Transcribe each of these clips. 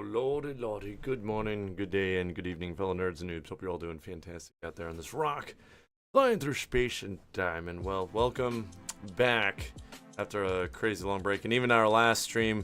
lordy, lordy. Good morning, good day, and good evening, fellow nerds and noobs. Hope you're all doing fantastic out there on this rock, flying through space and time. And well, welcome back after a crazy long break. And even our last stream,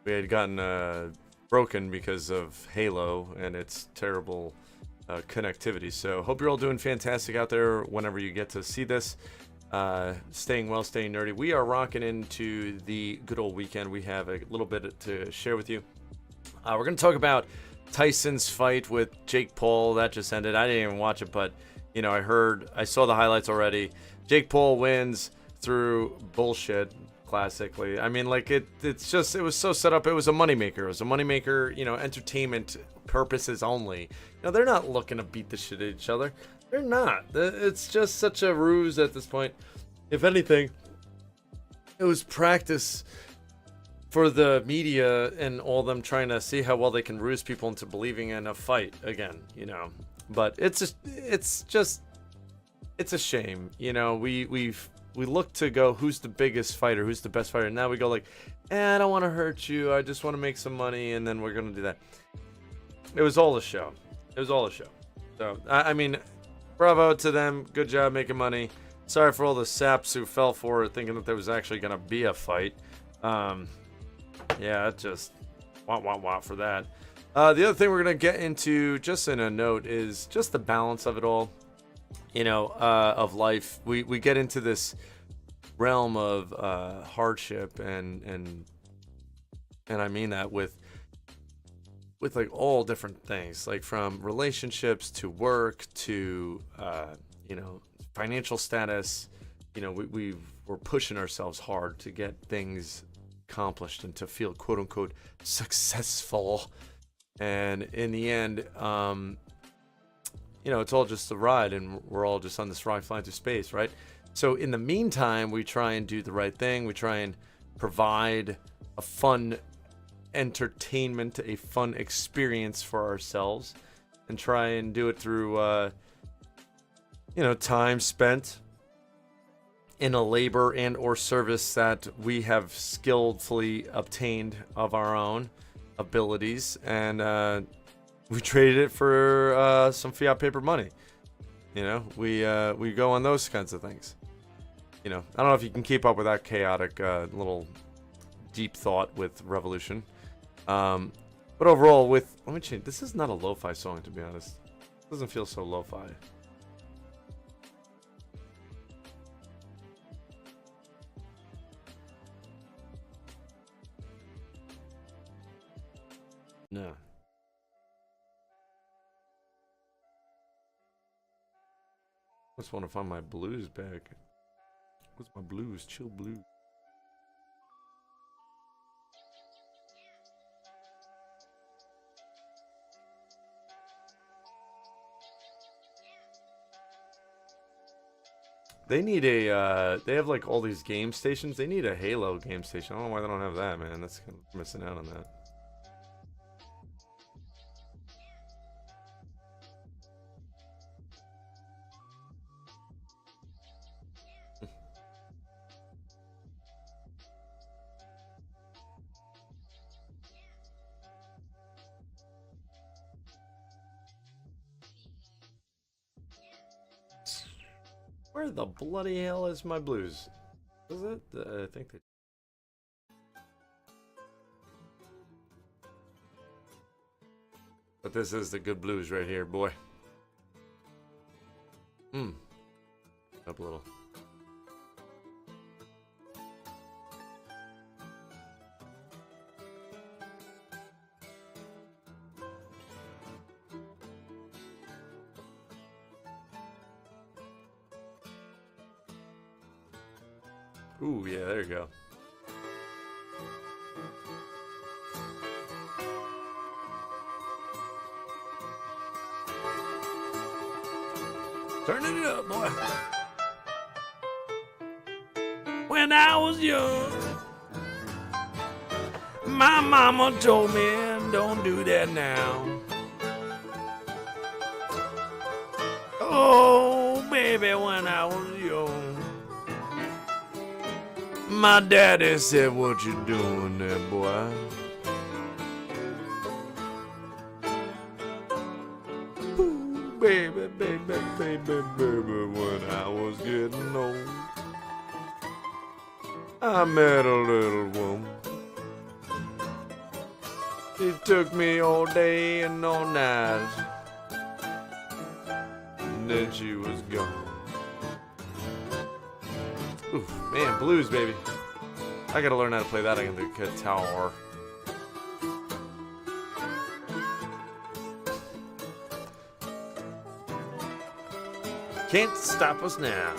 we had gotten broken because of Halo and its terrible connectivity. So hope you're all doing fantastic out there whenever you get to see this. Staying well, staying nerdy. We are rocking into the good old weekend. We have a little bit to share with you. We're going to talk about Tyson's fight with Jake Paul. That just ended. I didn't even watch it, but, you know, I saw the highlights already. Jake Paul wins through bullshit, classically. I mean, like, it was so set up. It was a moneymaker. It was a moneymaker, you know, entertainment purposes only. You know, they're not looking to beat the shit at each other. They're not. It's just such a ruse at this point. If anything, it was practice for the media and all them trying to see how well they can ruse people into believing in a fight again, you know. But it's a shame, you know. We look to go, who's the biggest fighter, who's the best fighter. And now we go like, I don't want to hurt you. I just want to make some money, and then we're gonna do that. It was all a show. It was all a show. So I mean, bravo to them. Good job making money. Sorry for all the saps who fell for it, thinking that there was actually gonna be a fight. Yeah, it just wah for that. The other thing we're gonna get into, just in a note, is just the balance of it all. You know, of life. We get into this realm of hardship, and I mean that with like all different things, like from relationships to work to you know, financial status. You know, we're pushing ourselves hard to get things accomplished and to feel quote unquote successful, and in the end, you know, it's all just a ride, and we're all just on this ride flying through space, right? So in the meantime, we try and do the right thing. We try and provide a fun entertainment, a fun experience for ourselves, and try and do it through you know, time spent in a labor and or service that we have skillfully obtained of our own abilities, and we traded it for some fiat paper money. You know, we go on those kinds of things. You know, I don't know if you can keep up with that chaotic little deep thought with Revolution. But overall, let me change. This is not a lo-fi song, to be honest. It doesn't feel so lo-fi. No. I just want to find my blues back. What's my blues? Chill blues. They need a, they have like all these game stations. They need a Halo game station. I don't know why they don't have that, man. That's kind of missing out on that. Where the bloody hell is my blues? Is it? I think they... But this is the good blues right here, boy. Up a little. Ooh, yeah, there you go. Turning it up, boy. When I was young, my mama told me, don't do that now. Oh, baby, when I was young, my daddy said, what you doing there, boy? baby, baby, when I was getting old, I met a little woman. She took me all day and all night, and then she was gone. Oof, man, blues, baby. I gotta learn how to play that on the guitar. Can't stop us now.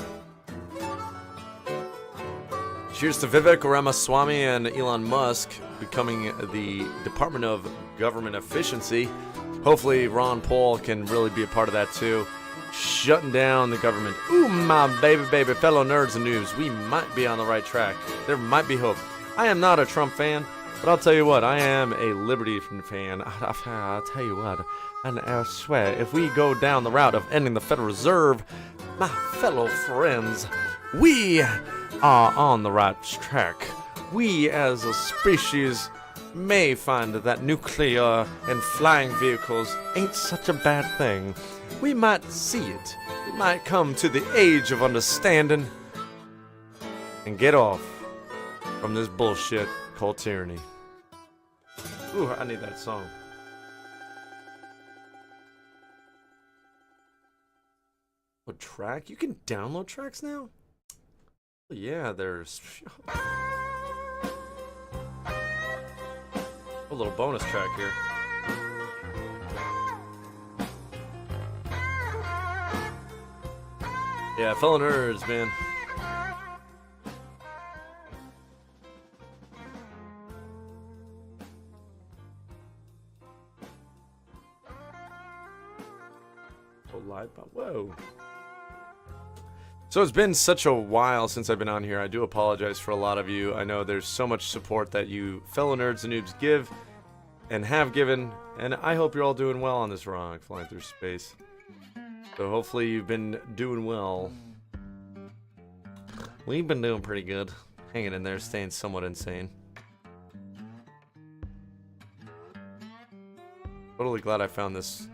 Cheers to Vivek Ramaswamy and Elon Musk becoming the Department of Government Efficiency. Hopefully Ron Paul can really be a part of that too. Shutting down the government. Ooh, my baby, fellow nerds and noobs. We might be on the right track. There might be hope. I am not a Trump fan, but I'll tell you what, I am a Liberty fan. I'll tell you what, and I swear, if we go down the route of ending the Federal Reserve, my fellow friends, we are on the right track. We as a species may find that nuclear and flying vehicles ain't such a bad thing. We might see it. We might come to the age of understanding and get off from this bullshit called tyranny. Ooh, I need that song. What track? You can download tracks now? Yeah, there's a little bonus track here. Yeah, fellow nerds, man. Whoa. So it's been such a while since I've been on here. I do apologize for a lot of you. I know there's so much support that you fellow nerds and noobs give and have given, and I hope you're all doing well on this rock flying through space. So hopefully you've been doing well. We've been doing pretty good. Hanging in there, staying somewhat insane. Totally glad I found this.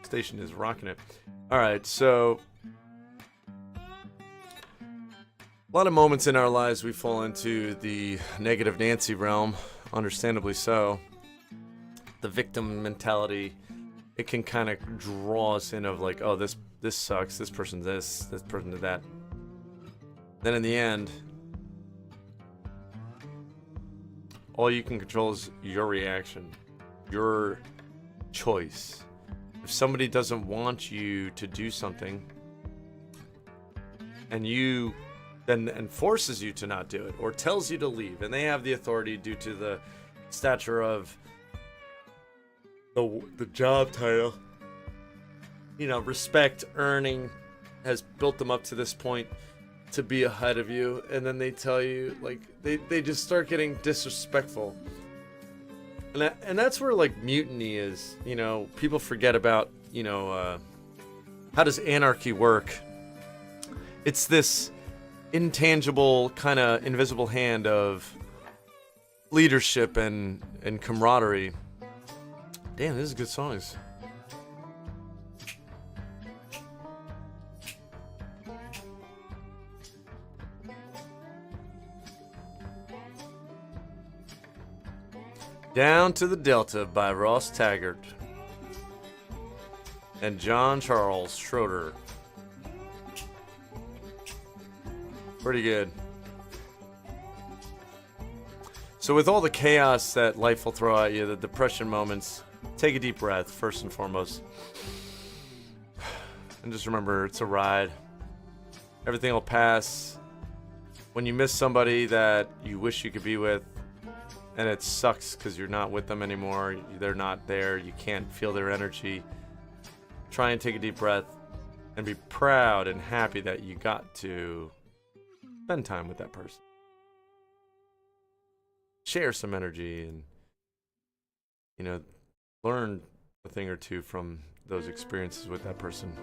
Station is rocking it. Alright, so a lot of moments in our lives we fall into the negative Nancy realm, understandably so. The victim mentality, it can kind of draw us in of like, oh, this sucks, this person this person did that. Then in the end, all you can control is your reaction, your choice. If somebody doesn't want you to do something and and forces you to not do it or tells you to leave, and they have the authority due to the stature of the job title, you know, respect, earning has built them up to this point to be ahead of you, and then they tell you, like, they just start getting disrespectful. And that's where, like, mutiny is, you know, people forget about, you know, how does anarchy work? It's this intangible, kind of invisible hand of leadership and camaraderie. Damn, this is good songs. Down to the Delta by Ross Taggart and John Charles Schroeder. Pretty good. So with all the chaos that life will throw at you, the depression moments, take a deep breath first and foremost. And just remember, it's a ride. Everything will pass. When you miss somebody that you wish you could be with, and it sucks because you're not with them anymore, they're not there, you can't feel their energy, try and take a deep breath and be proud and happy that you got to spend time with that person. Share some energy and, you know, learn a thing or two from those experiences with that person.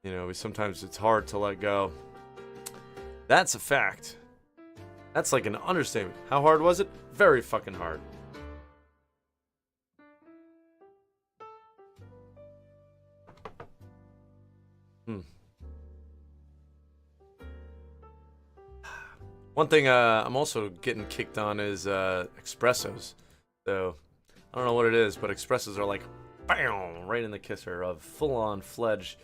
You know, sometimes it's hard to let go. That's a fact. That's like an understatement. How hard was it? Very fucking hard. One thing I'm also getting kicked on is espressos. So I don't know what it is, but espressos are like, bam, right in the kisser of full-on fledged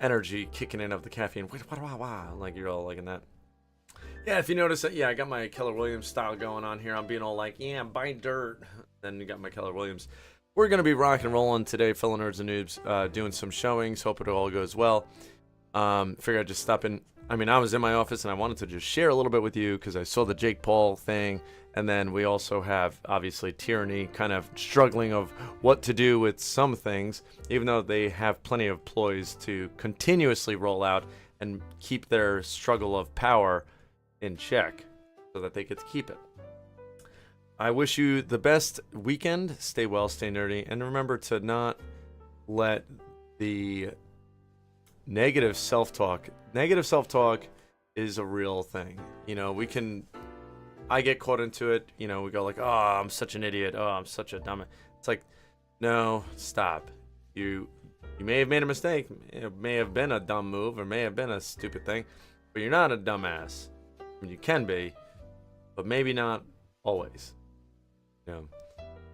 energy kicking in of the caffeine. Like you're all liking that. Yeah, if you notice that, yeah, I got my Keller Williams style going on here. I'm being all like, yeah, buy dirt. Then you got my Keller Williams. We're going to be rock and rolling today, fellow nerds and noobs, doing some showings. Hope it all goes well. Figure I'd just stop in. I mean, I was in my office and I wanted to just share a little bit with you because I saw the Jake Paul thing. And then we also have, obviously, Tyranny kind of struggling of what to do with some things, even though they have plenty of ploys to continuously roll out and keep their struggle of power in check so that they get to keep it. I wish you the best weekend. Stay well, stay nerdy, and remember to not let the negative self-talk is a real thing. You know, I get caught into it. You know, we go like, oh, I'm such an idiot. Oh, I'm such a dumb. It's like, no, stop. You may have made a mistake. It may have been a dumb move or may have been a stupid thing, but you're not a dumbass. I mean, you can be, but maybe not always. You know,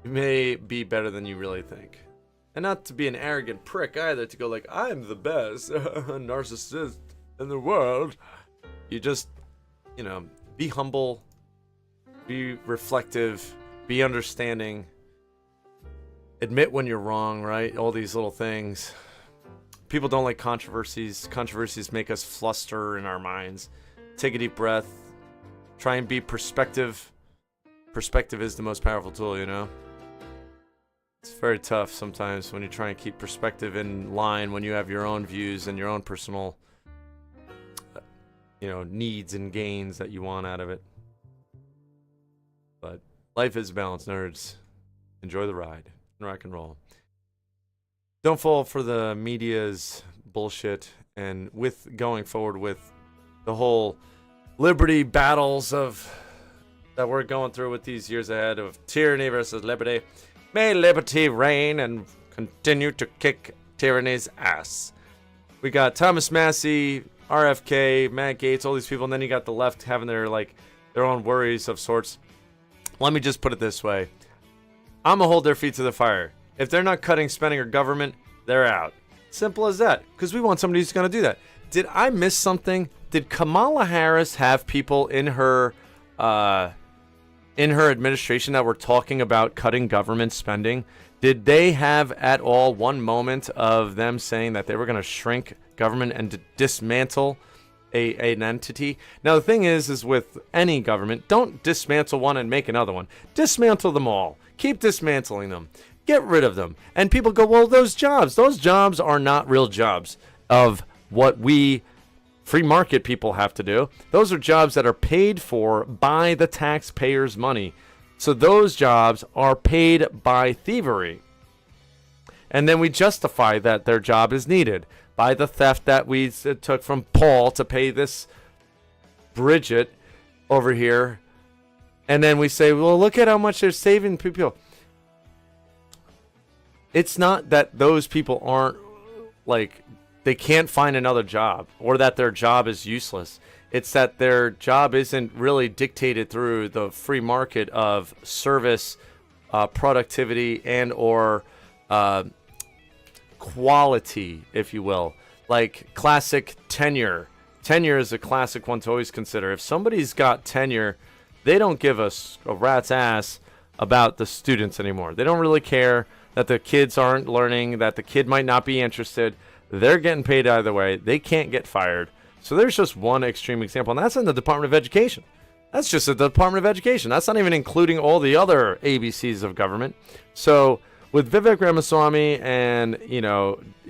you may be better than you really think. And not to be an arrogant prick either, to go like, I'm the best narcissist in the world. You just, you know, be humble, be reflective, be understanding, admit when you're wrong, right? All these little things. People don't like controversies. Controversies make us fluster in our minds. Take a deep breath. Try and be perspective. Perspective is the most powerful tool, you know? It's very tough sometimes when you try and keep perspective in line when you have your own views and your own personal, you know, needs and gains that you want out of it. But life is balanced, nerds. Enjoy the ride. Rock and roll. Don't fall for the media's bullshit. And with going forward with the whole liberty battles that we're going through with these years ahead of tyranny versus liberty, may liberty reign and continue to kick tyranny's ass. We got Thomas Massie, RFK, Matt Gaetz, all these people, and then you got the left having their own worries of sorts. Let me just put it this way. I'm going to hold their feet to the fire. If they're not cutting spending or government, they're out. Simple as that. Because we want somebody who's going to do that. Did I miss something? Did Kamala Harris have people in her administration that were talking about cutting government spending? Did they have at all one moment of them saying that they were going to shrink government and dismantle an entity? Now, the thing is with any government, don't dismantle one and make another one. Dismantle them all. Keep dismantling them. Get rid of them. And people go, well, those jobs are not real jobs of what we free market people have to do. Those are jobs that are paid for by the taxpayers' money. So those jobs are paid by thievery. And then we justify that their job is needed by the theft that we took from Paul to pay this Bridget over here. And then we say, well, look at how much they're saving people. It's not that those people aren't, like, they can't find another job or that their job is useless. It's that their job isn't really dictated through the free market of service, productivity, and or quality, if you will. Like classic tenure. Tenure is a classic one to always consider. If somebody's got tenure, they don't give us a rat's ass about the students anymore. They don't really care that the kids aren't learning, that the kid might not be interested. They're getting paid either way. They can't get fired. So there's just one extreme example, and that's in the Department of Education. That's just the Department of Education. That's not even including all the other ABCs of government. So with Vivek Ramaswamy and,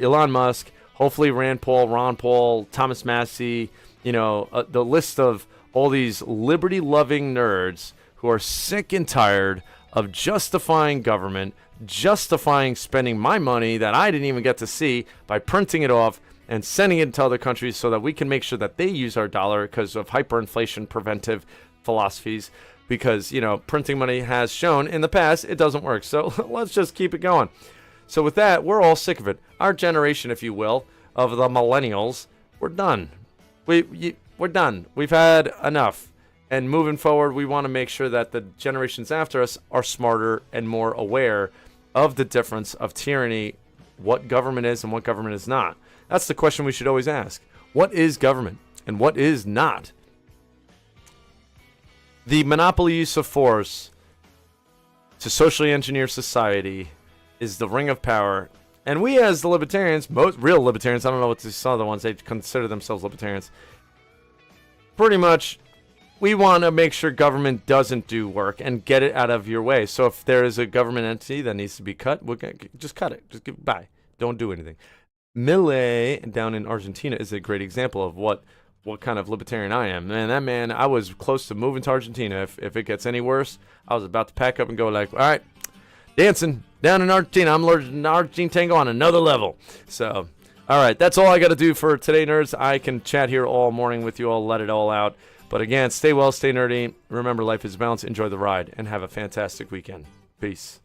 Elon Musk, hopefully Rand Paul, Ron Paul, Thomas Massie, the list of all these liberty-loving nerds who are sick and tired of justifying government, justifying spending my money that I didn't even get to see by printing it off and sending it to other countries so that we can make sure that they use our dollar because of hyperinflation preventive philosophies. Because, printing money has shown in the past it doesn't work. So let's just keep it going. So with that, we're all sick of it. Our generation, if you will, of the millennials, we're done. We're done. We've had enough. And moving forward, we want to make sure that the generations after us are smarter and more aware of the difference of tyranny, what government is and what government is not. That's the question we should always ask. What is government and what is not? The monopoly use of force to socially engineer society is the ring of power. And we as the libertarians, most real libertarians, I don't know what some of the ones, they consider themselves libertarians, pretty much we want to make sure government doesn't do work and get it out of your way. So if there is a government entity that needs to be cut, we're gonna just cut it. Just give it by. Don't do anything. Milei down in Argentina is a great example of what kind of libertarian I am. Man, that man, I was close to moving to Argentina. If it gets any worse, I was about to pack up and go like, all right, dancing down in Argentina. I'm learning Argentine tango on another level. So, all right, that's all I got to do for today, nerds. I can chat here all morning with you all, let it all out. But again, stay well, stay nerdy. Remember, life is balanced. Enjoy the ride, and have a fantastic weekend. Peace.